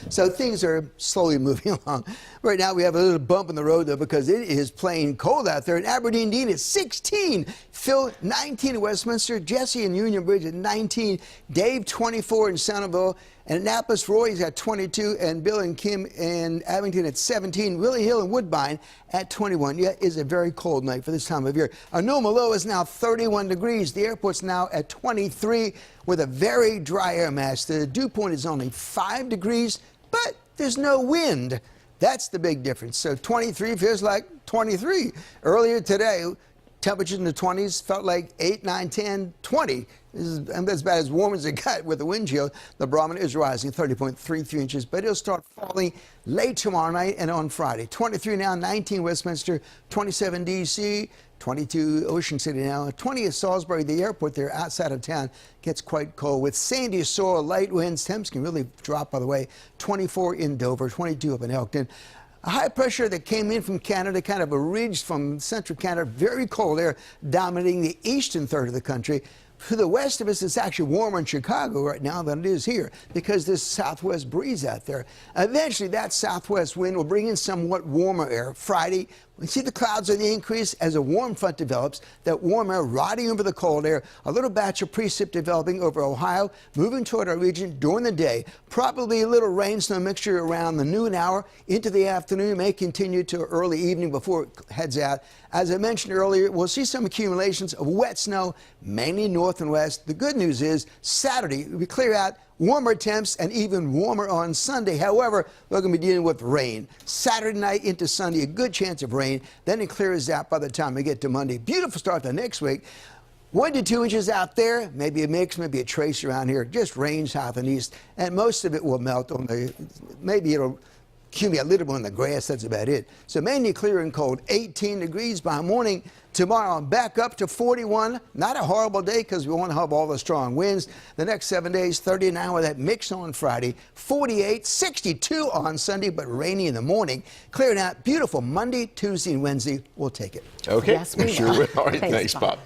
So things are slowly moving along. Right now we have a little bump in the road, though, because it is plain cold out there. In Aberdeen, Dean, it's 16. Phil, 19 in Westminster. Jesse in Union Bridge at 19. Dave, 24 in Centerville. And Annapolis, Roy's at 22. And Bill and Kim in Abington at 17. Willie Hill and Woodbine at 21. Yeah, it's a very cold night for this time of year. Our normal low is now 31 degrees. The airport's now at 23 with a very dry air mass. The dew point is only 5 degrees, but there's no wind. That's the big difference. So 23 feels like 23. Earlier today, temperatures in the 20s felt like 8, 9, 10, 20. This is as bad as warm as it got with the wind chill. The barometer is rising 30.33 inches, but it'll start falling late tomorrow night and on Friday. 23 now, 19 Westminster, 27 D.C., 22 Ocean City now, 20 at Salisbury. The airport there outside of town gets quite cold. With sandy soil, light winds, temps can really drop, by the way. 24 in Dover, 22 up in Elkton. A high pressure that came in from Canada, kind of a ridge from central Canada, very cold air dominating the eastern third of the country. To the west of us, it's actually warmer in Chicago right now than it is here because this southwest breeze out there. Eventually, that southwest wind will bring in somewhat warmer air. Friday, we see the clouds on the increase as a warm front develops. That warm air riding over the cold air. A little batch of precip developing over Ohio, moving toward our region during the day. Probably a little rain snow mixture around the noon hour into the afternoon. May continue to early evening before it heads out. As I mentioned earlier, we'll see some accumulations of wet snow, mainly north and west. The good news is Saturday we clear out. Warmer temps and even warmer on Sunday. However, we're going to be dealing with rain. Saturday night into Sunday, a good chance of rain. Then it clears out by the time we get to Monday. Beautiful start to next week. 1 to 2 inches out there, maybe a mix, maybe a trace around here. Just rain south and east, and most of it will melt on the, maybe it'll accumulate a little bit on the grass, that's about it. So mainly clear and cold, 18 degrees by morning. Tomorrow, back up to 41. Not a horrible day because we won't have all the strong winds. The next 7 days, 39 with that mix on Friday. 48, 62 on Sunday, but rainy in the morning. Clearing out, beautiful Monday, Tuesday, and Wednesday. We'll take it. Okay, Yes, we sure will. will. All right, thanks, Bob.